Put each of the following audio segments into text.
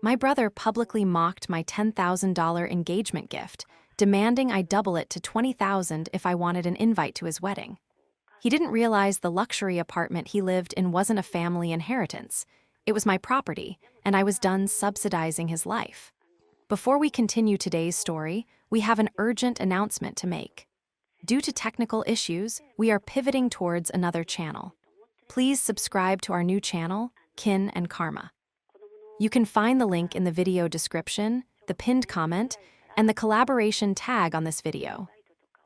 My brother publicly mocked my $10,000 engagement gift, demanding I double it to $20,000 if I wanted an invite to his wedding. He didn't realize the luxury apartment he lived in wasn't a family inheritance. It was my property, and I was done subsidizing his life. Before we continue today's story, we have an urgent announcement to make. Due to technical issues, we are pivoting towards another channel. Please subscribe to our new channel, Kin and Karma. You can find the link in the video description, the pinned comment, and the collaboration tag on this video.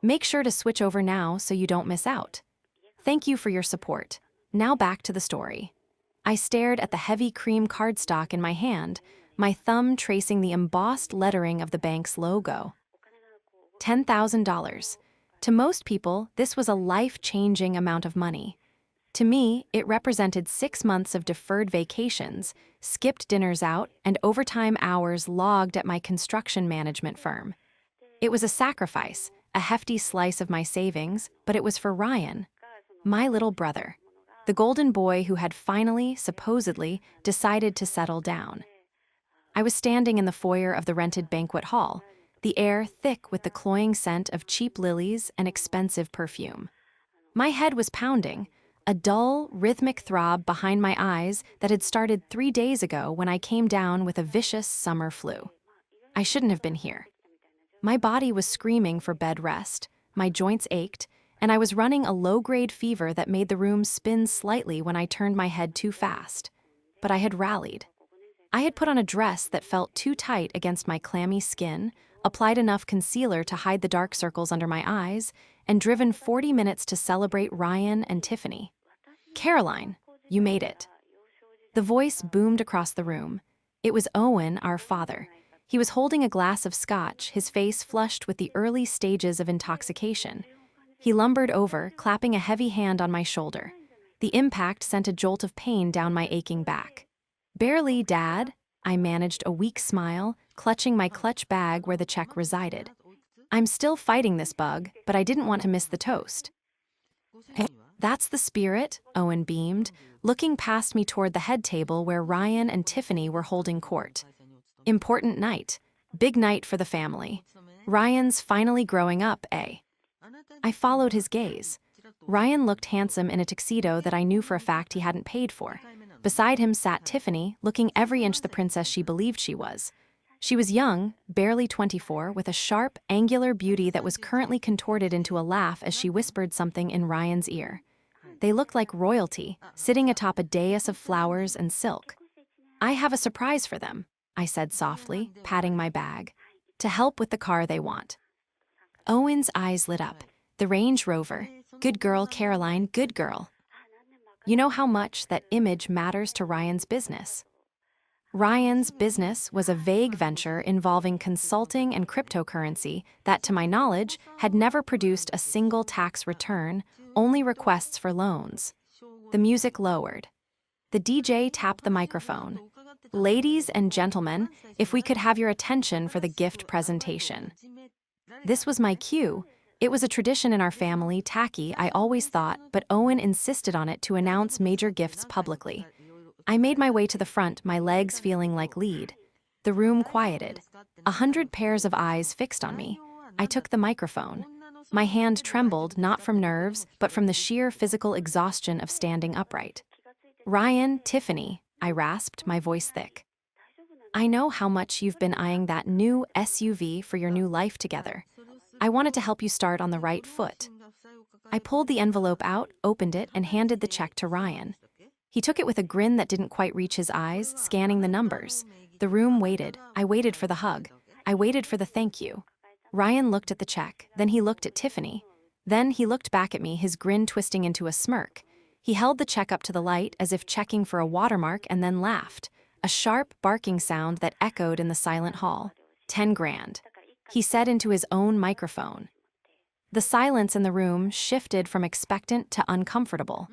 Make sure to switch over now so you don't miss out. Thank you for your support. Now back to the story. I stared at the heavy cream cardstock in my hand, my thumb tracing the embossed lettering of the bank's logo. $10,000. To most people, this was a life-changing amount of money. To me, it represented 6 months of deferred vacations, skipped dinners out, and overtime hours logged at my construction management firm. It was a sacrifice, a hefty slice of my savings, but it was for Ryan, my little brother, the golden boy who had finally, supposedly, decided to settle down. I was standing in the foyer of the rented banquet hall, the air thick with the cloying scent of cheap lilies and expensive perfume. My head was pounding, a dull, rhythmic throb behind my eyes that had started 3 days ago when I came down with a vicious summer flu. I shouldn't have been here. My body was screaming for bed rest, my joints ached, and I was running a low-grade fever that made the room spin slightly when I turned my head too fast. But I had rallied. I had put on a dress that felt too tight against my clammy skin, applied enough concealer to hide the dark circles under my eyes, and driven 40 minutes to celebrate Ryan and Tiffany. "Caroline, you made it." The voice boomed across the room. It was Owen, our father. He was holding a glass of scotch, his face flushed with the early stages of intoxication. He lumbered over, clapping a heavy hand on my shoulder. The impact sent a jolt of pain down my aching back. "Barely, Dad." I managed a weak smile, clutching my clutch bag where the check resided. "I'm still fighting this bug, but I didn't want to miss the toast." "That's the spirit," Owen beamed, looking past me toward the head table where Ryan and Tiffany were holding court. "Important night. Big night for the family. Ryan's finally growing up, eh?" I followed his gaze. Ryan looked handsome in a tuxedo that I knew for a fact he hadn't paid for. Beside him sat Tiffany, looking every inch the princess she believed she was. She was young, barely 24, with a sharp, angular beauty that was currently contorted into a laugh as she whispered something in Ryan's ear. They looked like royalty, sitting atop a dais of flowers and silk. "I have a surprise for them," I said softly, patting my bag. "To help with the car they want." Owen's eyes lit up. The Range Rover. Good girl, Caroline, good girl. You know how much that image matters to Ryan's business. Ryan's business was a vague venture involving consulting and cryptocurrency that, to my knowledge, had never produced a single tax return, only requests for loans. The music lowered. The DJ tapped the microphone. "Ladies and gentlemen, if we could have your attention for the gift presentation." This was my cue. It was a tradition in our family, tacky, I always thought, but Owen insisted on it to announce major gifts publicly. I made my way to the front, my legs feeling like lead. The room quieted. 100 pairs of eyes fixed on me. I took the microphone. My hand trembled, not from nerves, but from the sheer physical exhaustion of standing upright. "Ryan, Tiffany," I rasped, my voice thick. "I know how much you've been eyeing that new SUV for your new life together. I wanted to help you start on the right foot." I pulled the envelope out, opened it, and handed the check to Ryan. He took it with a grin that didn't quite reach his eyes, scanning the numbers. The room waited. I waited for the hug. I waited for the thank you. Ryan looked at the check, then he looked at Tiffany. Then he looked back at me, his grin twisting into a smirk. He held the check up to the light as if checking for a watermark and then laughed. A sharp, barking sound that echoed in the silent hall. 10 grand. He said into his own microphone. The silence in the room shifted from expectant to uncomfortable.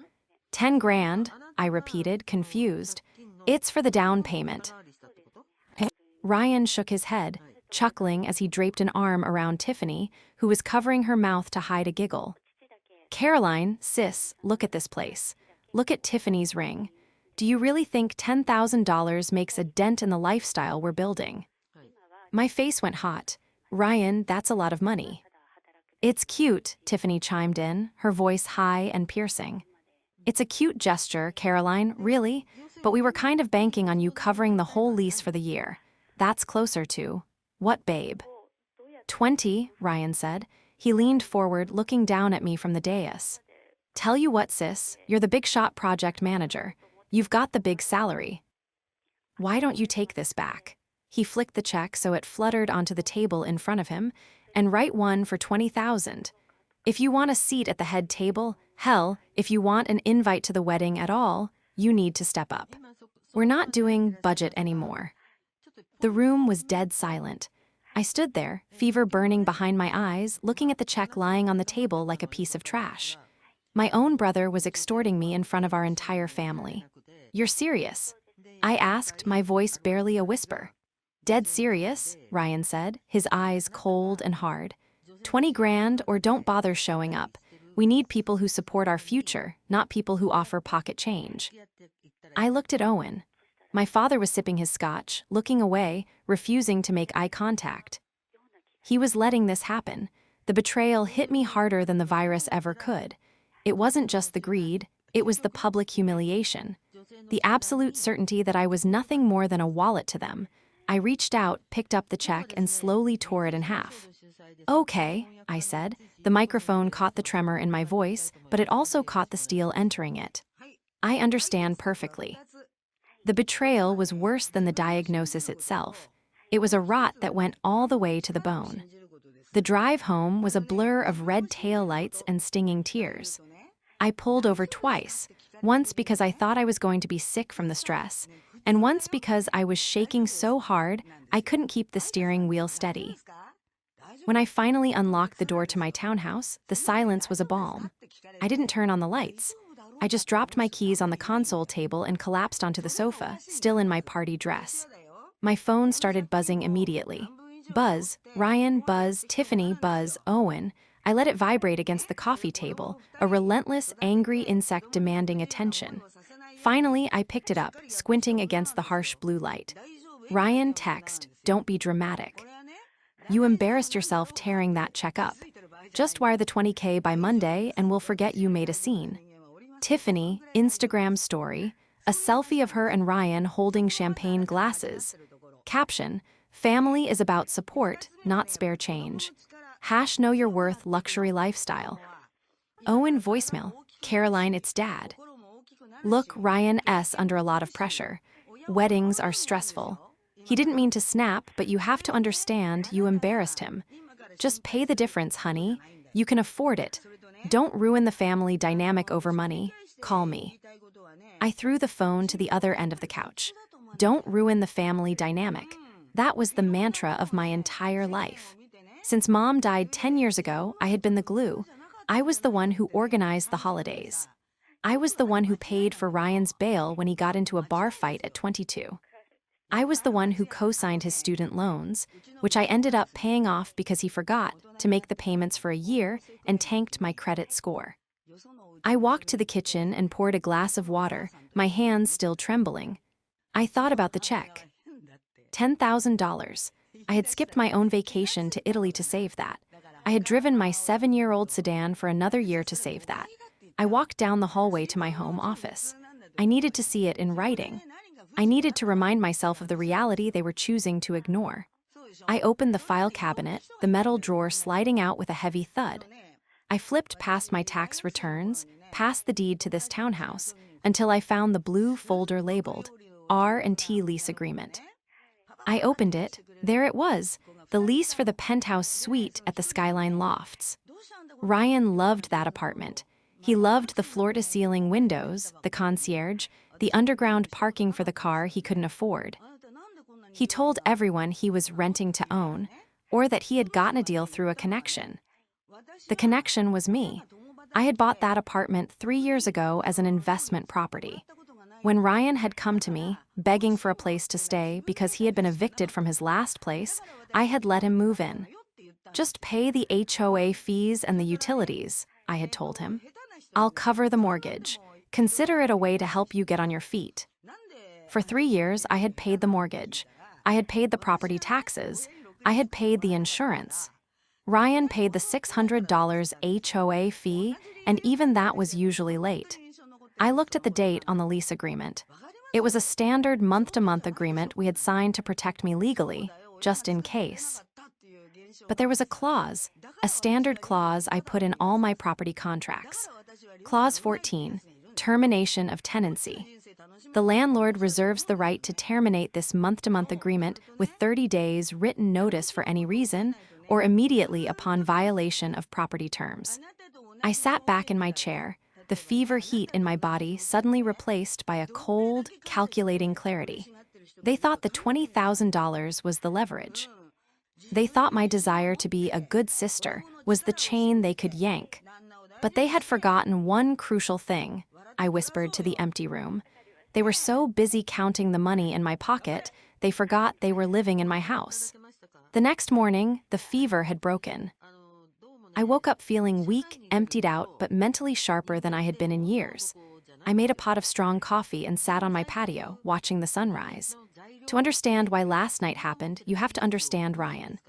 10 grand, I repeated, confused. "It's for the down payment." Ryan shook his head, chuckling as he draped an arm around Tiffany, who was covering her mouth to hide a giggle. "Caroline, sis, look at this place. Look at Tiffany's ring. Do you really think $10,000 makes a dent in the lifestyle we're building? My face went hot. Ryan, that's a lot of money. It's cute, Tiffany chimed in, her voice high and piercing. It's a cute gesture, Caroline, really, but we were kind of banking on you covering the whole lease for the year. That's closer to, what, babe? 20, Ryan said. He leaned forward, looking down at me from the dais. Tell you what, sis, you're the big shot project manager. You've got the big salary. Why don't you take this back? He flicked the check so it fluttered onto the table in front of him, and write one for 20,000. If you want a seat at the head table, hell, if you want an invite to the wedding at all, you need to step up. We're not doing budget anymore. The room was dead silent. I stood there, fever burning behind my eyes, looking at the check lying on the table like a piece of trash. My own brother was extorting me in front of our entire family. You're serious? I asked, my voice barely a whisper. Dead serious, Ryan said, his eyes cold and hard. 20 grand or don't bother showing up. We need people who support our future, not people who offer pocket change. I looked at Owen. My father was sipping his scotch, looking away, refusing to make eye contact. He was letting this happen. The betrayal hit me harder than the virus ever could. It wasn't just the greed, it was the public humiliation. The absolute certainty that I was nothing more than a wallet to them. I reached out, picked up the check, and slowly tore it in half. Okay, I said. The microphone caught the tremor in my voice, but it also caught the steel entering it. I understand perfectly. The betrayal was worse than the diagnosis itself. It was a rot that went all the way to the bone. The drive home was a blur of red taillights and stinging tears. I pulled over twice, once because I thought I was going to be sick from the stress, and once because I was shaking so hard I couldn't keep the steering wheel steady. When I finally unlocked the door to my townhouse, the silence was a balm. I didn't turn on the lights. I just dropped my keys on the console table and collapsed onto the sofa, still in my party dress. My phone started buzzing immediately. Buzz, Ryan, buzz, Tiffany, buzz, Owen. I let it vibrate against the coffee table, a relentless, angry insect demanding attention. Finally, I picked it up, squinting against the harsh blue light. Ryan, text, don't be dramatic. You embarrassed yourself tearing that check up. Just wire the 20K by Monday and we'll forget you made a scene. Tiffany, Instagram story, a selfie of her and Ryan holding champagne glasses. Caption, family is about support, not spare change. Know your worth luxury lifestyle. Owen voicemail, Caroline, it's dad. Look, Ryan S. under a lot of pressure. Weddings are stressful. He didn't mean to snap, but you have to understand you embarrassed him. Just pay the difference, honey. You can afford it. Don't ruin the family dynamic over money. Call me. I threw the phone to the other end of the couch. Don't ruin the family dynamic. That was the mantra of my entire life. Since Mom died 10 years ago, I had been the glue. I was the one who organized the holidays. I was the one who paid for Ryan's bail when he got into a bar fight at 22. I was the one who co-signed his student loans, which I ended up paying off because he forgot to make the payments for a year and tanked my credit score. I walked to the kitchen and poured a glass of water, my hands still trembling. I thought about the check. $10,000. I had skipped my own vacation to Italy to save that. I had driven my 7-year-old sedan for another year to save that. I walked down the hallway to my home office. I needed to see it in writing. I needed to remind myself of the reality they were choosing to ignore. I opened the file cabinet, the metal drawer sliding out with a heavy thud. I flipped past my tax returns, past the deed to this townhouse, until I found the blue folder labeled R&T lease agreement. I opened it. There it was, the lease for the penthouse suite at the Skyline Lofts. Ryan loved that apartment. He loved the floor-to-ceiling windows, the concierge, the underground parking for the car he couldn't afford. He told everyone he was renting to own, or that he had gotten a deal through a connection. The connection was me. I had bought that apartment 3 years ago as an investment property. When Ryan had come to me, begging for a place to stay because he had been evicted from his last place, I had let him move in. Just pay the HOA fees and the utilities, I had told him. I'll cover the mortgage. Consider it a way to help you get on your feet. For 3 years, I had paid the mortgage. I had paid the property taxes. I had paid the insurance. Ryan paid the $600 HOA fee, and even that was usually late. I looked at the date on the lease agreement. It was a standard month-to-month agreement we had signed to protect me legally, just in case. But there was a standard clause I put in all my property contracts. Clause 14, termination of tenancy. The landlord reserves the right to terminate this month-to-month agreement with 30 days written notice for any reason or immediately upon violation of property terms. I sat back in my chair, the fever heat in my body suddenly replaced by a cold, calculating clarity. They thought the $20,000 was the leverage. They thought my desire to be a good sister was the chain they could yank. But they had forgotten one crucial thing, I whispered to the empty room. They were so busy counting the money in my pocket, they forgot they were living in my house. The next morning, the fever had broken. I woke up feeling weak, emptied out, but mentally sharper than I had been in years. I made a pot of strong coffee and sat on my patio, watching the sunrise. To understand why last night happened, you have to understand Ryan.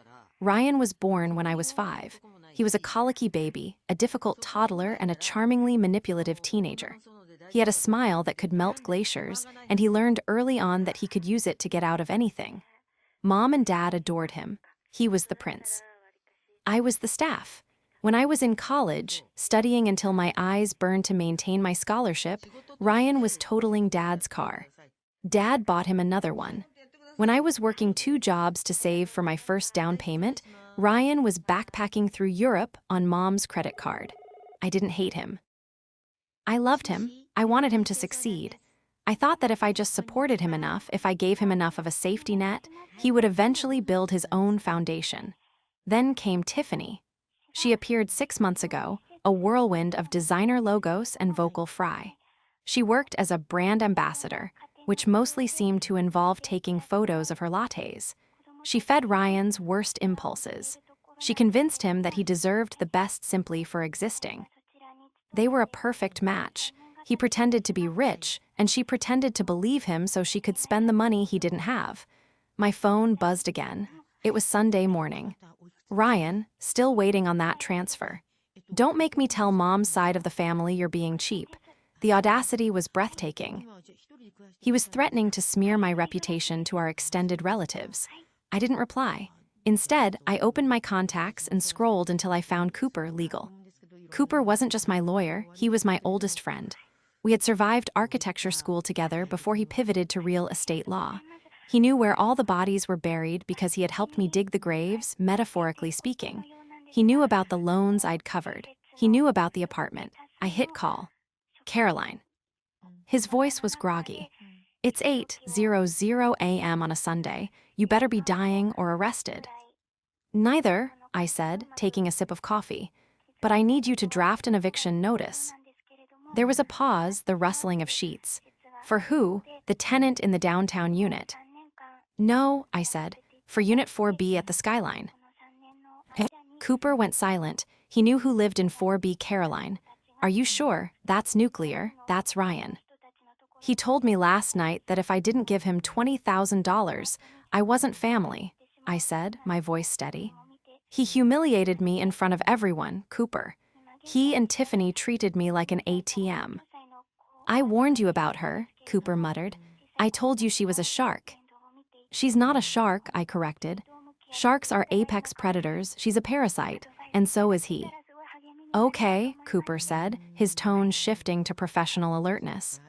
Ryan was born when I was 5. He was a colicky baby, a difficult toddler, and a charmingly manipulative teenager. He had a smile that could melt glaciers, and he learned early on that he could use it to get out of anything. Mom and Dad adored him. He was the prince. I was the staff. When I was in college, studying until my eyes burned to maintain my scholarship, Ryan was totaling Dad's car. Dad bought him another one. When I was working 2 jobs to save for my first down payment, Ryan was backpacking through Europe on Mom's credit card. I didn't hate him. I loved him. I wanted him to succeed. I thought that if I just supported him enough, if I gave him enough of a safety net, he would eventually build his own foundation. Then came Tiffany. She appeared 6 months ago, a whirlwind of designer logos and vocal fry. She worked as a brand ambassador, which mostly seemed to involve taking photos of her lattes. She fed Ryan's worst impulses. She convinced him that he deserved the best simply for existing. They were a perfect match. He pretended to be rich, and she pretended to believe him so she could spend the money he didn't have. My phone buzzed again. It was Sunday morning. Ryan, still waiting on that transfer. Don't make me tell Mom's side of the family you're being cheap. The audacity was breathtaking. He was threatening to smear my reputation to our extended relatives. I didn't reply. Instead, I opened my contacts and scrolled until I found Cooper legal. Cooper wasn't just my lawyer, he was my oldest friend. We had survived architecture school together before he pivoted to real estate law. He knew where all the bodies were buried because he had helped me dig the graves, metaphorically speaking. He knew about the loans I'd covered. He knew about the apartment. I hit call. Caroline. His voice was groggy. It's 8:00 a.m. on a Sunday. You better be dying or arrested. Neither, I said, taking a sip of coffee. But I need you to draft an eviction notice. There was a pause, the rustling of sheets. For who? The tenant in the downtown unit. No, I said, for Unit 4B at the Skyline. Cooper went silent. He knew who lived in 4B Caroline. Are you sure? That's nuclear. That's Ryan. He told me last night that if I didn't give him $20,000, I wasn't family, I said, my voice steady. He humiliated me in front of everyone, Cooper. He and Tiffany treated me like an ATM. I warned you about her, Cooper muttered. I told you she was a shark. She's not a shark, I corrected. Sharks are apex predators, she's a parasite, and so is he. Okay, Cooper said, his tone shifting to professional alertness.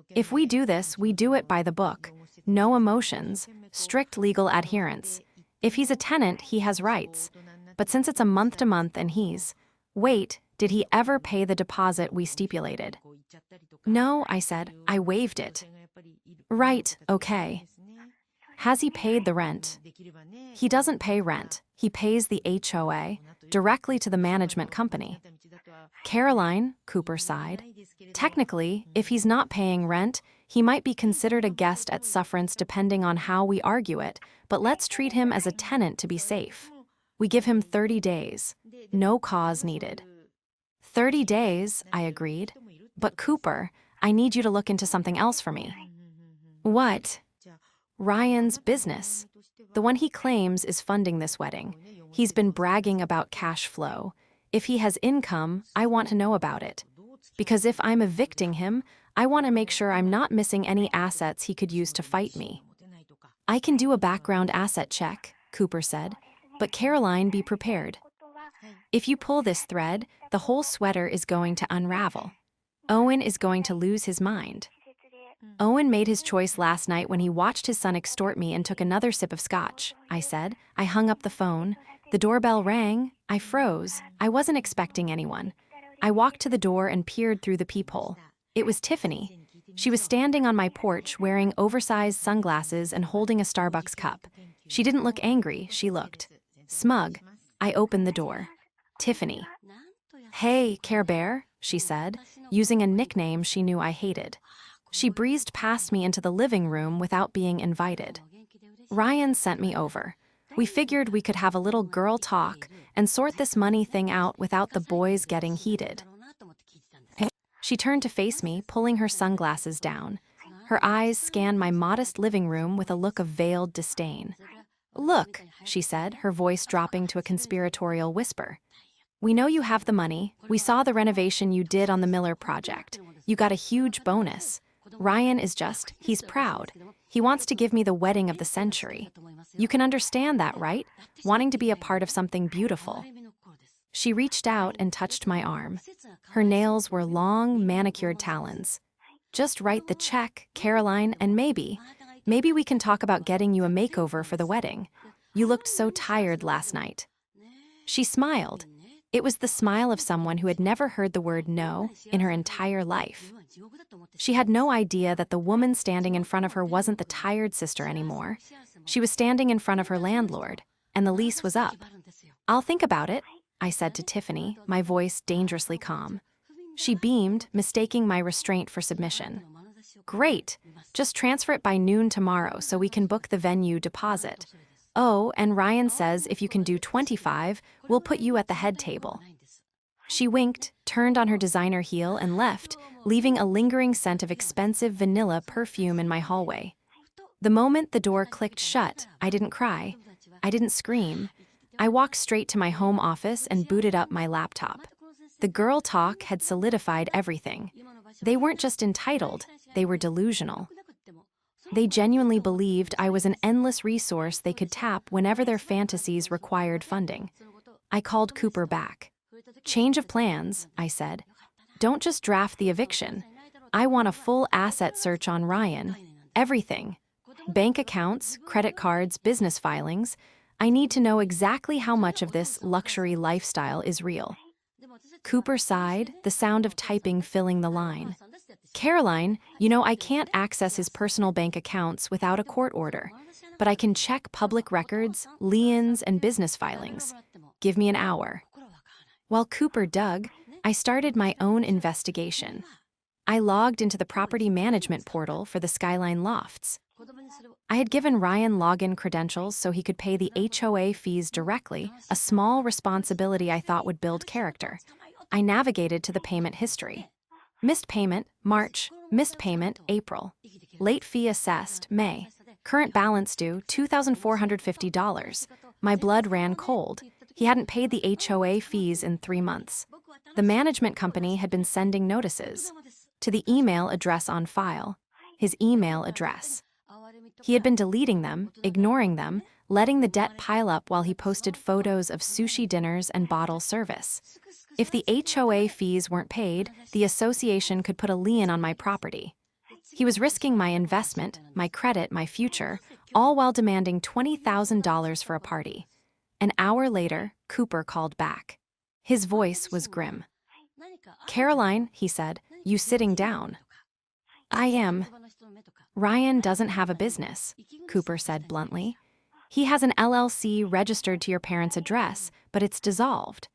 If we do this, we do it by the book. No emotions, strict legal adherence. If he's a tenant, he has rights. But since it's a month-to-month and Wait, did he ever pay the deposit we stipulated? No, I said, I waived it. Right, okay. Has he paid the rent? He doesn't pay rent. He pays the HOA directly to the management company. Caroline, Cooper sighed. Technically, if he's not paying rent, he might be considered a guest at sufferance depending on how we argue it, but let's treat him as a tenant to be safe. We give him 30 days. No cause needed. 30 days, I agreed. But Cooper, I need you to look into something else for me. What? Ryan's business. The one he claims is funding this wedding. He's been bragging about cash flow. If he has income, I want to know about it. Because if I'm evicting him, I want to make sure I'm not missing any assets he could use to fight me. I can do a background asset check, Cooper said, but Caroline, be prepared. If you pull this thread, the whole sweater is going to unravel. Owen is going to lose his mind. Owen made his choice last night when he watched his son extort me and took another sip of scotch, I said. I hung up the phone. The doorbell rang. I froze. I wasn't expecting anyone. I walked to the door and peered through the peephole. It was Tiffany. She was standing on my porch wearing oversized sunglasses and holding a Starbucks cup. She didn't look angry, she looked smug. I opened the door. Tiffany. Hey, Care Bear, she said, using a nickname she knew I hated. She breezed past me into the living room without being invited. Ryan sent me over. We figured we could have a little girl talk and sort this money thing out without the boys getting heated. She turned to face me, pulling her sunglasses down. Her eyes scanned my modest living room with a look of veiled disdain. Look, she said, her voice dropping to a conspiratorial whisper. We know you have the money. We saw the renovation you did on the Miller project. You got a huge bonus. Ryan is he's proud. He wants to give me the wedding of the century. You can understand that, right? Wanting to be a part of something beautiful. She reached out and touched my arm. Her nails were long, manicured talons. Just write the check, Caroline, and maybe we can talk about getting you a makeover for the wedding. You looked so tired last night. She smiled. It was the smile of someone who had never heard the word no in her entire life. She had no idea that the woman standing in front of her wasn't the tired sister anymore. She was standing in front of her landlord, and the lease was up. I'll think about it, I said to Tiffany, my voice dangerously calm. She beamed, mistaking my restraint for submission. Great. Just transfer it by noon tomorrow so we can book the venue deposit. Oh, and Ryan says if you can do 25, we'll put you at the head table. She winked, turned on her designer heel, and left, leaving a lingering scent of expensive vanilla perfume in my hallway. The moment the door clicked shut, I didn't cry. I didn't scream. I walked straight to my home office and booted up my laptop. The girl talk had solidified everything. They weren't just entitled, they were delusional. They genuinely believed I was an endless resource they could tap whenever their fantasies required funding. I called Cooper back. Change of plans, I said. Don't just draft the eviction. I want a full asset search on Ryan. Everything. Bank accounts, credit cards, business filings. I need to know exactly how much of this luxury lifestyle is real. Cooper sighed, the sound of typing filling the line. Caroline, you know I can't access his personal bank accounts without a court order, but I can check public records, liens, and business filings. Give me an hour. While Cooper dug, I started my own investigation. I logged into the property management portal for the Skyline Lofts. I had given Ryan login credentials so he could pay the HOA fees directly, a small responsibility I thought would build character. I navigated to the payment history. Missed payment, March. Missed payment, April. Late fee assessed, May. Current balance due, $2,450. My blood ran cold. He hadn't paid the HOA fees in 3 months. The management company had been sending notices to the email address on file, his email address. He had been deleting them, ignoring them, letting the debt pile up while he posted photos of sushi dinners and bottle service. If the HOA fees weren't paid, the association could put a lien on my property. He was risking my investment, my credit, my future, all while demanding $20,000 for a party. An hour later, Cooper called back. His voice was grim. Caroline, he said, you sitting down? I am. Ryan doesn't have a business, Cooper said bluntly. He has an LLC registered to your parents' address, but it's dissolved.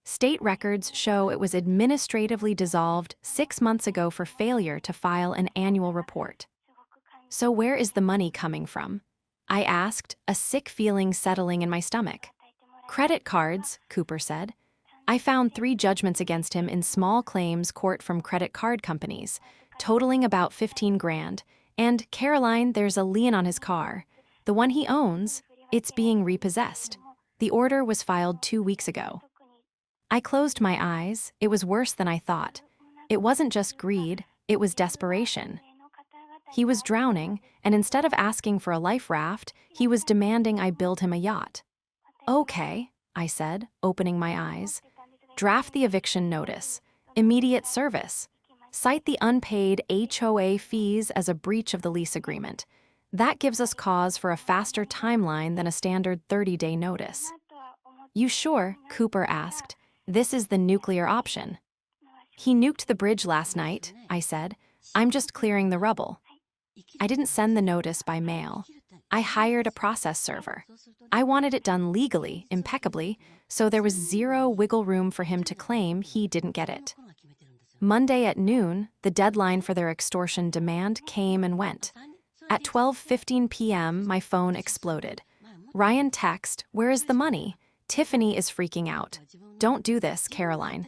State records show it was administratively dissolved 6 months ago for failure to file an annual report. So where is the money coming from? I asked, a sick feeling settling in my stomach. Credit cards, Cooper said. I found 3 judgments against him in small claims court from credit card companies. totaling about 15 grand. And, Caroline, there's a lien on his car. The one he owns, it's being repossessed. The order was filed 2 weeks ago. I closed my eyes. It was worse than I thought. It wasn't just greed, it was desperation. He was drowning, and instead of asking for a life raft, he was demanding I build him a yacht. Okay, I said, opening my eyes. Draft the eviction notice. Immediate service. Cite the unpaid HOA fees as a breach of the lease agreement. That gives us cause for a faster timeline than a standard 30-day notice. You sure? Cooper asked. This is the nuclear option. He nuked the bridge last night, I said. I'm just clearing the rubble. I didn't send the notice by mail. I hired a process server. I wanted it done legally, impeccably, so there was zero wiggle room for him to claim he didn't get it. Monday at noon, the deadline for their extortion demand came and went. At 12:15 p.m., my phone exploded. Ryan text, "Where is the money? Tiffany is freaking out. Don't do this, Caroline."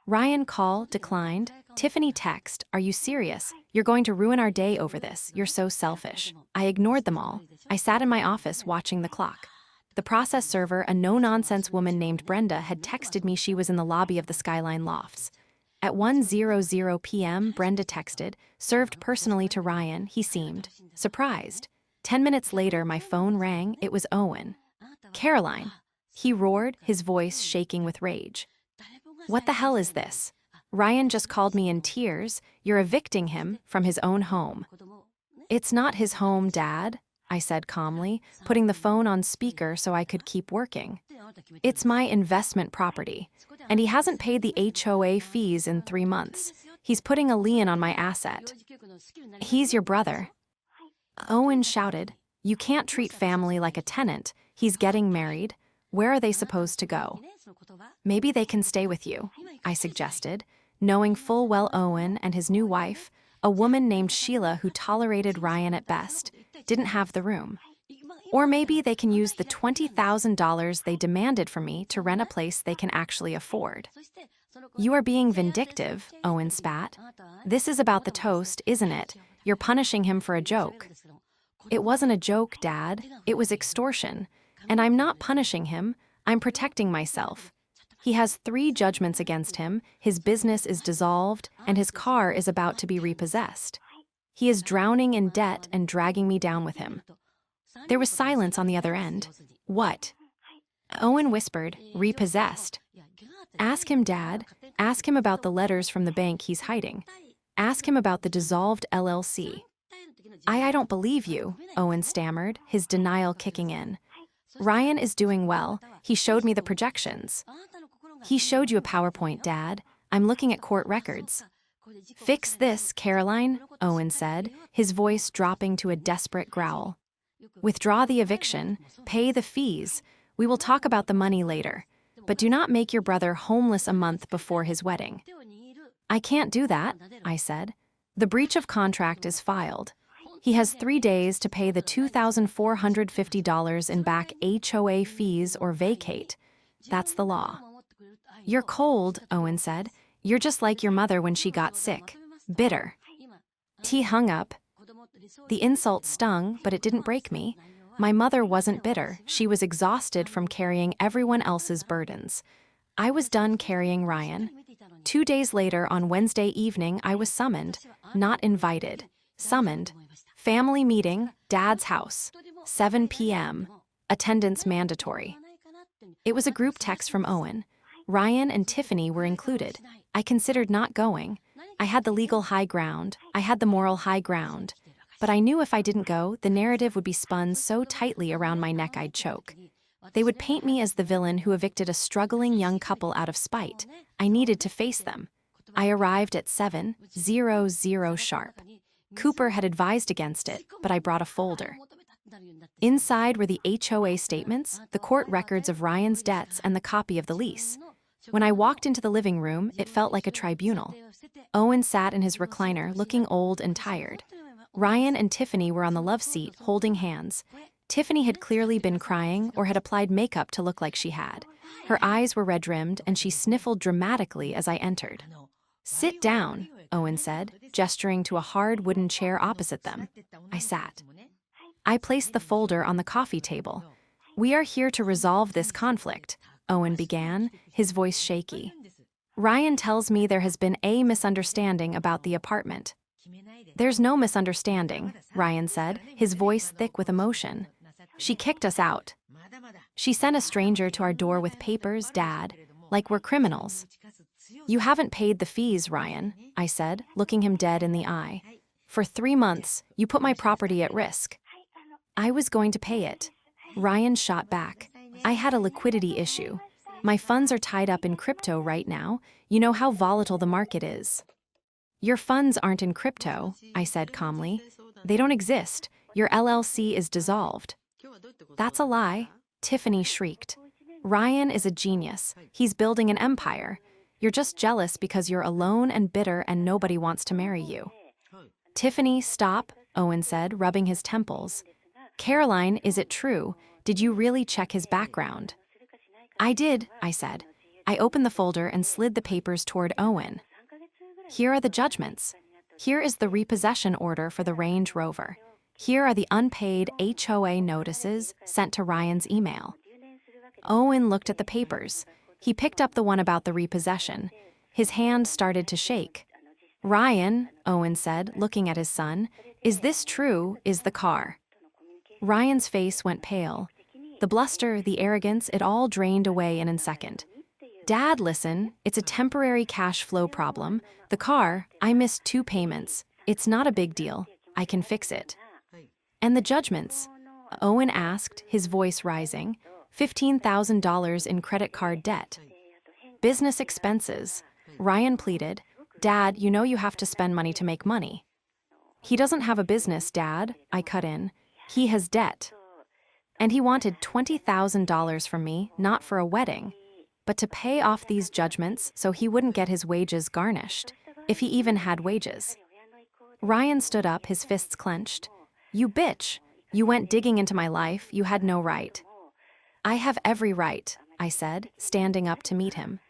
Ryan call declined. Tiffany text, "Are you serious? You're going to ruin our day over this. You're so selfish." I ignored them all. I sat in my office watching the clock. The process server, a no-nonsense woman named Brenda, had texted me she was in the lobby of the Skyline Lofts. At 1:00 p.m., Brenda texted, served personally to Ryan. He seemed surprised. 10 minutes later, my phone rang. It was Owen. "Caroline," he roared, his voice shaking with rage. "What the hell is this? Ryan just called me in tears. You're evicting him from his own home." "It's not his home, Dad," I said calmly, putting the phone on speaker so I could keep working. "It's my investment property, and he hasn't paid the HOA fees in 3 months. He's putting a lien on my asset." "He's your brother." Owen shouted, "You can't treat family like a tenant. He's getting married. Where are they supposed to go?" "Maybe they can stay with you," I suggested, knowing full well Owen and his new wife, a woman named Sheila who tolerated Ryan at best, didn't have the room. "Or maybe they can use the $20,000 they demanded from me to rent a place they can actually afford." "You are being vindictive," Owen spat. "This is about the toast, isn't it? You're punishing him for a joke." "It wasn't a joke, Dad. It was extortion. And I'm not punishing him. I'm protecting myself. He has 3 judgments against him, his business is dissolved, and his car is about to be repossessed. He is drowning in debt and dragging me down with him." There was silence on the other end. "What?" Owen whispered, "Repossessed." "Ask him, Dad. Ask him about the letters from the bank he's hiding. Ask him about the dissolved LLC. I don't believe you," Owen stammered, his denial kicking in. "Ryan is doing well. He showed me the projections." "He showed you a PowerPoint, Dad. I'm looking at court records." "Fix this, Caroline," Owen said, his voice dropping to a desperate growl. "Withdraw the eviction, pay the fees. We will talk about the money later. But do not make your brother homeless a month before his wedding." "I can't do that," I said. "The breach of contract is filed. He has 3 days to pay the $2,450 in back HOA fees or vacate. That's the law." "You're cold," Owen said. "You're just like your mother when she got sick. Bitter." He hung up. The insult stung, but it didn't break me. My mother wasn't bitter. She was exhausted from carrying everyone else's burdens. I was done carrying Ryan. 2 days later, on Wednesday evening, I was summoned. Not invited. Summoned. Family meeting, Dad's house. 7 p.m. Attendance mandatory. It was a group text from Owen. Ryan and Tiffany were included. I considered not going. I had the legal high ground. I had the moral high ground. But I knew if I didn't go, the narrative would be spun so tightly around my neck I'd choke. They would paint me as the villain who evicted a struggling young couple out of spite. I needed to face them. I arrived at 7:00 sharp. Cooper had advised against it, but I brought a folder. Inside were the HOA statements, the court records of Ryan's debts, and the copy of the lease. When I walked into the living room, it felt like a tribunal. Owen sat in his recliner, looking old and tired. Ryan and Tiffany were on the love seat, holding hands. Tiffany had clearly been crying or had applied makeup to look like she had. Her eyes were red-rimmed, and she sniffled dramatically as I entered. "Sit down," Owen said, gesturing to a hard wooden chair opposite them. I sat. I placed the folder on the coffee table. We are here to resolve this conflict, Owen began, his voice shaky. Ryan tells me there has been a misunderstanding about the apartment. There's no misunderstanding, Ryan said, his voice thick with emotion. She kicked us out. She sent a stranger to our door with papers, Dad, like we're criminals. You haven't paid the fees, Ryan, I said, looking him dead in the eye. For 3 months, you put my property at risk. I was going to pay it. Ryan shot back. I had a liquidity issue. My funds are tied up in crypto right now. You know how volatile the market is. Your funds aren't in crypto, I said calmly. They don't exist. Your LLC is dissolved. That's a lie, Tiffany shrieked. Ryan is a genius. He's building an empire. You're just jealous because you're alone and bitter and nobody wants to marry you. Tiffany, stop, Owen said, rubbing his temples. Caroline, is it true? Did you really check his background? I did, I said. I opened the folder and slid the papers toward Owen. Here are the judgments. Here is the repossession order for the Range Rover. Here are the unpaid HOA notices sent to Ryan's email. Owen looked at the papers. He picked up the one about the repossession. His hand started to shake. Ryan, Owen said, looking at his son, is this true? Is the car? Ryan's face went pale. The bluster, the arrogance, it all drained away in a second. Dad, listen, it's a temporary cash flow problem. The car, I missed 2 payments. It's not a big deal. I can fix it. And the judgments? Owen asked, his voice rising. $15,000 in credit card debt. Business expenses. Ryan pleaded. Dad, you know you have to spend money to make money. He doesn't have a business, Dad, I cut in. He has debt. And he wanted $20,000 from me, not for a wedding, but to pay off these judgments so he wouldn't get his wages garnished, if he even had wages. Ryan stood up, his fists clenched. You bitch. You went digging into my life. You had no right. I have every right, I said, standing up to meet him.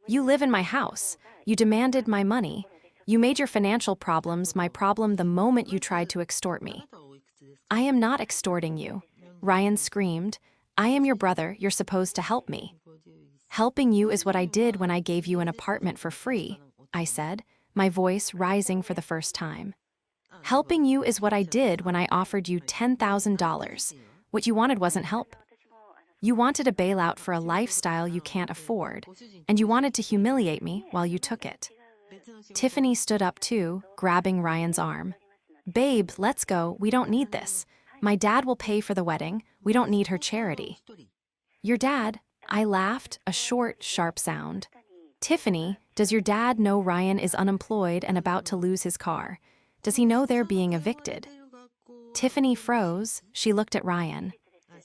You live in my house. You demanded my money. You made your financial problems my problem the moment you tried to extort me. I am not extorting you, Ryan screamed. I am your brother. You're supposed to help me. Helping you is what I did when I gave you an apartment for free, I said, my voice rising for the first time. Helping you is what I did when I offered you $10,000. What you wanted wasn't help. You wanted a bailout for a lifestyle you can't afford, and you wanted to humiliate me while you took it. Tiffany stood up too, grabbing Ryan's arm. Babe, let's go. We don't need this. My dad will pay for the wedding. We don't need her charity. Your dad? I laughed, a short, sharp sound. Tiffany, does your dad know Ryan is unemployed and about to lose his car? Does he know they're being evicted? Tiffany froze. She looked at Ryan.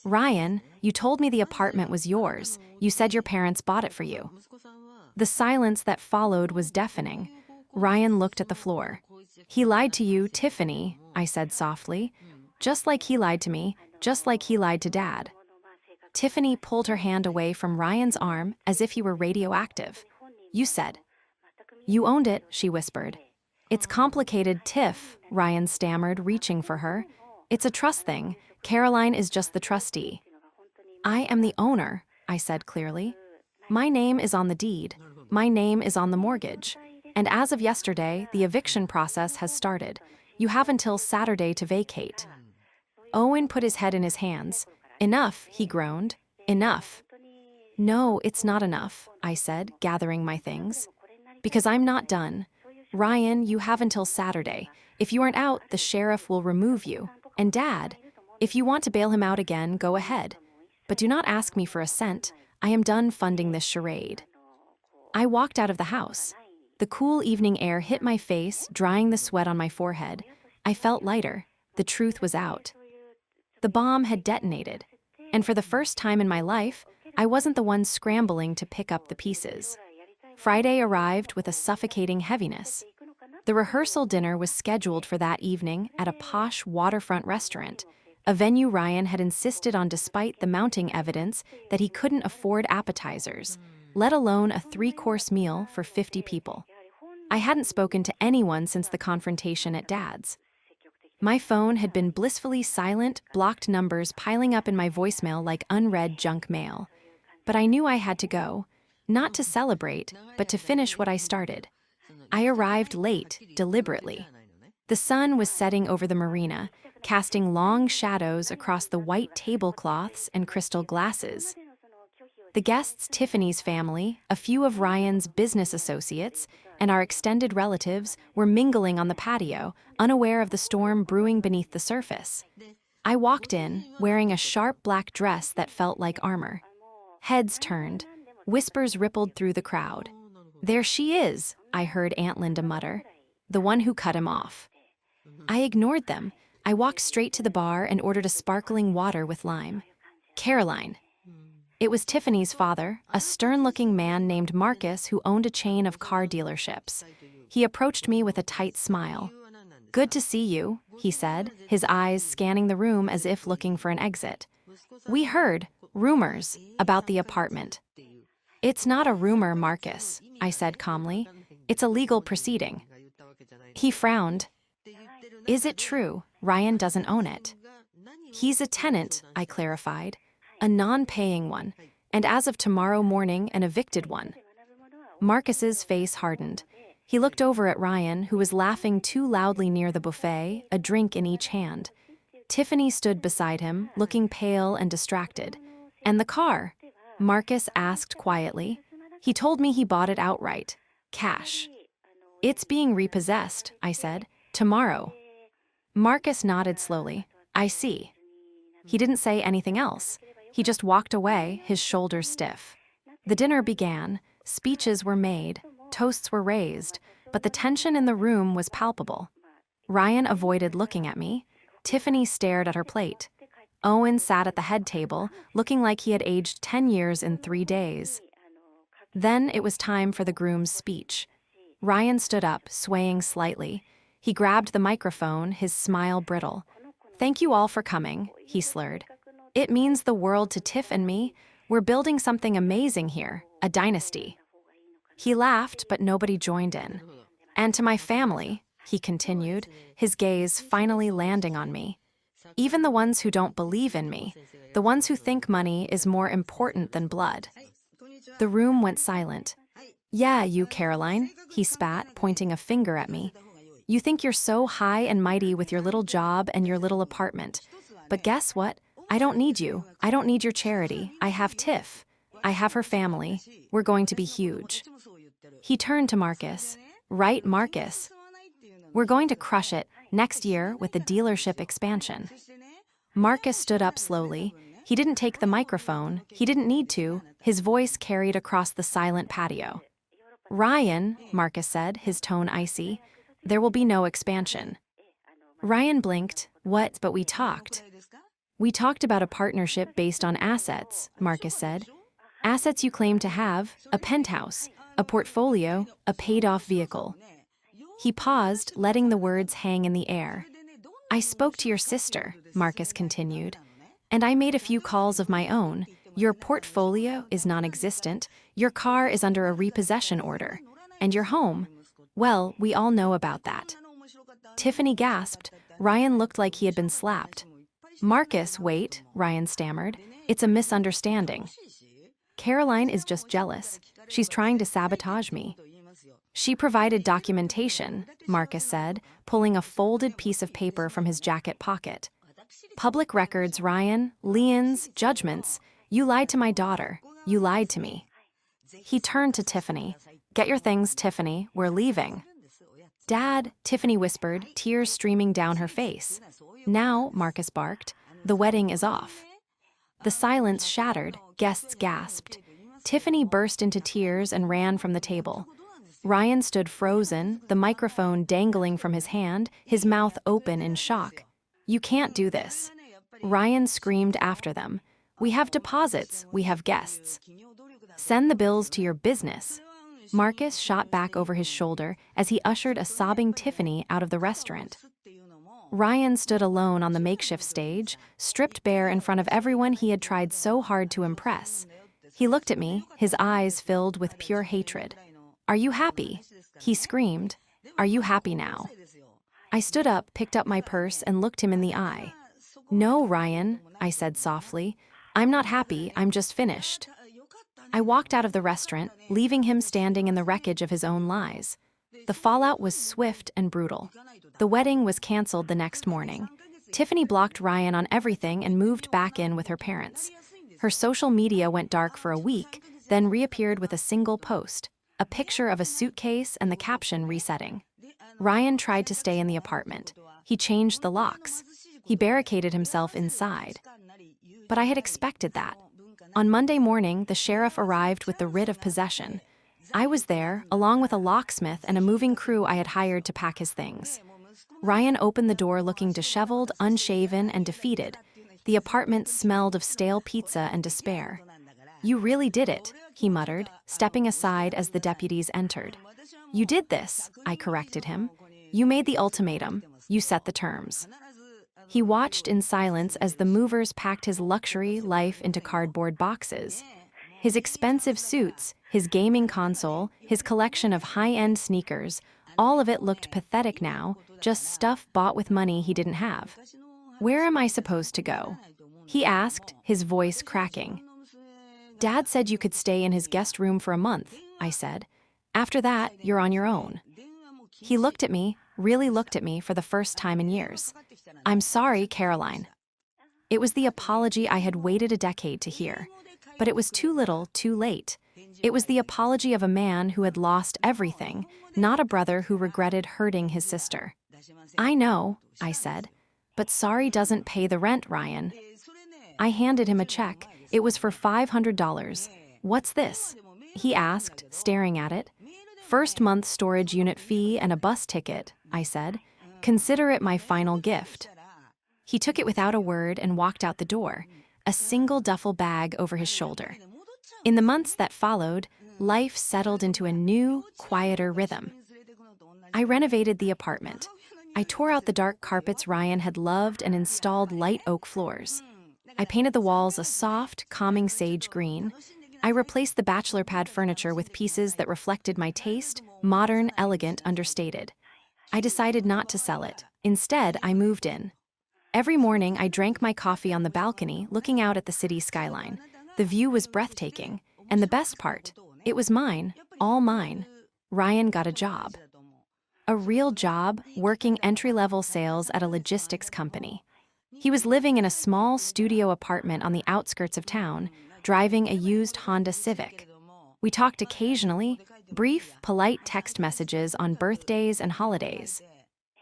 Ryan, you told me the apartment was yours. You said your parents bought it for you. The silence that followed was deafening. Ryan looked at the floor. He lied to you, Tiffany, I said softly. Just like he lied to me, just like he lied to Dad. Tiffany pulled her hand away from Ryan's arm as if he were radioactive. You said. You owned it, she whispered. It's complicated, Tiff, Ryan stammered, reaching for her. It's a trust thing. Caroline is just the trustee. I am the owner, I said clearly. My name is on the deed. My name is on the mortgage. And as of yesterday, the eviction process has started. You have until Saturday to vacate. Owen put his head in his hands. Enough, he groaned. Enough. No, it's not enough, I said, gathering my things. Because I'm not done. Ryan, you have until Saturday. If you aren't out, the sheriff will remove you. And Dad, if you want to bail him out again, go ahead. But do not ask me for a cent. I am done funding this charade. I walked out of the house. The cool evening air hit my face, drying the sweat on my forehead. I felt lighter. The truth was out. The bomb had detonated. And for the first time in my life, I wasn't the one scrambling to pick up the pieces. Friday arrived with a suffocating heaviness. The rehearsal dinner was scheduled for that evening at a posh waterfront restaurant, a venue Ryan had insisted on despite the mounting evidence that he couldn't afford appetizers, let alone a 3-course meal for 50 people. I hadn't spoken to anyone since the confrontation at Dad's. My phone had been blissfully silent, blocked numbers piling up in my voicemail like unread junk mail. But I knew I had to go, not to celebrate, but to finish what I started. I arrived late, deliberately. The sun was setting over the marina, casting long shadows across the white tablecloths and crystal glasses. The guests, Tiffany's family, a few of Ryan's business associates, and our extended relatives were mingling on the patio, unaware of the storm brewing beneath the surface. I walked in, wearing a sharp black dress that felt like armor. Heads turned. Whispers rippled through the crowd. "There she is," I heard Aunt Linda mutter. "The one who cut him off." I ignored them. I walked straight to the bar and ordered a sparkling water with lime. Caroline. It was Tiffany's father, a stern-looking man named Marcus who owned a chain of car dealerships. He approached me with a tight smile. "Good to see you," he said, his eyes scanning the room as if looking for an exit. "We heard rumors about the apartment." "It's not a rumor, Marcus," I said calmly. "It's a legal proceeding." He frowned. "Is it true Ryan doesn't own it?" "He's a tenant," I clarified. "A non-paying one, and as of tomorrow morning, an evicted one." Marcus's face hardened. He looked over at Ryan, who was laughing too loudly near the buffet, a drink in each hand. Tiffany stood beside him, looking pale and distracted. "And the car?" Marcus asked quietly. "He told me he bought it outright. Cash." "It's being repossessed," I said. "Tomorrow." Marcus nodded slowly. "I see." He didn't say anything else. He just walked away, his shoulders stiff. The dinner began. Speeches were made. Toasts were raised. But the tension in the room was palpable. Ryan avoided looking at me. Tiffany stared at her plate. Owen sat at the head table, looking like he had aged 10 years in 3 days. Then it was time for the groom's speech. Ryan stood up, swaying slightly. He grabbed the microphone, his smile brittle. "Thank you all for coming," he slurred. "It means the world to Tiff and me. We're building something amazing here, a dynasty." He laughed, but nobody joined in. "And to my family," he continued, his gaze finally landing on me. "Even the ones who don't believe in me, the ones who think money is more important than blood." The room went silent. "Yeah, you, Caroline," he spat, pointing a finger at me. "You think you're so high and mighty with your little job and your little apartment. But guess what? I don't need you. I don't need your charity. I have Tiff. I have her family. We're going to be huge." He turned to Marcus. "Right, Marcus? We're going to crush it next year with the dealership expansion." Marcus stood up slowly. He didn't take the microphone. He didn't need to. His voice carried across the silent patio. "Ryan," Marcus said, his tone icy, "there will be no expansion." Ryan blinked. "What? But we talked." "We talked about a partnership based on assets," Marcus said. "Assets you claim to have, a penthouse, a portfolio, a paid-off vehicle." He paused, letting the words hang in the air. "I spoke to your sister," Marcus continued, "and I made a few calls of my own. Your portfolio is non-existent, your car is under a repossession order, and your home, well, we all know about that." Tiffany gasped. Ryan looked like he had been slapped. "Marcus, wait," Ryan stammered. "It's a misunderstanding. Caroline is just jealous. She's trying to sabotage me." "She provided documentation," Marcus said, pulling a folded piece of paper from his jacket pocket. "Public records, Ryan, liens, judgments. You lied to my daughter. You lied to me." He turned to Tiffany. "Get your things, Tiffany. We're leaving." "Dad," Tiffany whispered, tears streaming down her face. "Now," Marcus barked, "the wedding is off." The silence shattered. Guests gasped. Tiffany burst into tears and ran from the table. Ryan stood frozen, the microphone dangling from his hand, his mouth open in shock. "You can't do this." Ryan screamed after them. "We have deposits, we have guests. Send the bills to your business." Marcus shot back over his shoulder as he ushered a sobbing Tiffany out of the restaurant. Ryan stood alone on the makeshift stage, stripped bare in front of everyone he had tried so hard to impress. He looked at me, his eyes filled with pure hatred. "Are you happy?" He screamed, "Are you happy now?" I stood up, picked up my purse, and looked him in the eye. "No, Ryan," I said softly. "I'm not happy, I'm just finished." I walked out of the restaurant, leaving him standing in the wreckage of his own lies. The fallout was swift and brutal. The wedding was canceled the next morning. Tiffany blocked Ryan on everything and moved back in with her parents. Her social media went dark for a week, then reappeared with a single post, a picture of a suitcase and the caption resetting. Ryan tried to stay in the apartment. He changed the locks. He barricaded himself inside. But I had expected that. On Monday morning, the sheriff arrived with the writ of possession. I was there, along with a locksmith and a moving crew I had hired to pack his things. Ryan opened the door looking disheveled, unshaven, and defeated. The apartment smelled of stale pizza and despair. "You really did it," he muttered, stepping aside as the deputies entered. "You did this," I corrected him. "You made the ultimatum. You set the terms." He watched in silence as the movers packed his luxury life into cardboard boxes. His expensive suits, his gaming console, his collection of high-end sneakers, all of it looked pathetic now, just stuff bought with money he didn't have. "Where am I supposed to go?" he asked, his voice cracking. "Dad said you could stay in his guest room for a month," I said. "After that, you're on your own." He looked at me, really looked at me for the first time in years. "I'm sorry, Caroline." It was the apology I had waited a decade to hear. But it was too little, too late. It was the apology of a man who had lost everything, not a brother who regretted hurting his sister. "I know," I said, "but sorry doesn't pay the rent, Ryan." I handed him a check. It was for $500. "What's this?" he asked, staring at it. "First month storage unit fee and a bus ticket," I said. "Consider it my final gift." He took it without a word and walked out the door, a single duffel bag over his shoulder. In the months that followed, life settled into a new, quieter rhythm. I renovated the apartment. I tore out the dark carpets Ryan had loved and installed light oak floors. I painted the walls a soft, calming sage green. I replaced the bachelor pad furniture with pieces that reflected my taste, modern, elegant, understated. I decided not to sell it. Instead, I moved in. Every morning, I drank my coffee on the balcony, looking out at the city skyline. The view was breathtaking, and the best part, it was mine, all mine. Ryan got a job. A real job, working entry-level sales at a logistics company. He was living in a small studio apartment on the outskirts of town, driving a used Honda Civic. We talked occasionally, brief, polite text messages on birthdays and holidays.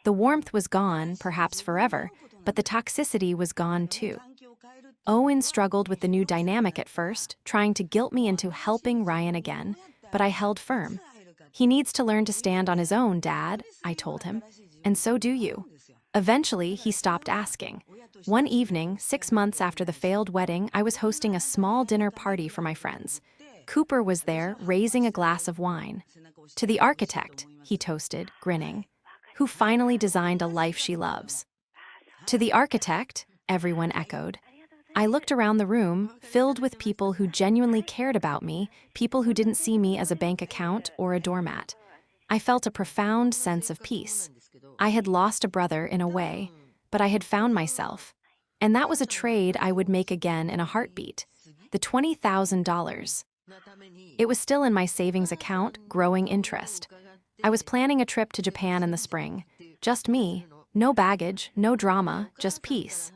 The warmth was gone, perhaps forever, but the toxicity was gone too. Owen struggled with the new dynamic at first, trying to guilt me into helping Ryan again, but I held firm. "He needs to learn to stand on his own, Dad," I told him, "and so do you." Eventually, he stopped asking. One evening, 6 months after the failed wedding, I was hosting a small dinner party for my friends. Cooper was there, raising a glass of wine. "To the architect," he toasted, grinning, "who finally designed a life she loves." "To the architect," everyone echoed. I looked around the room, filled with people who genuinely cared about me, people who didn't see me as a bank account or a doormat. I felt a profound sense of peace. I had lost a brother in a way, but I had found myself. And that was a trade I would make again in a heartbeat. The $20,000. It was still in my savings account, growing interest. I was planning a trip to Japan in the spring. Just me, no baggage, no drama, just peace.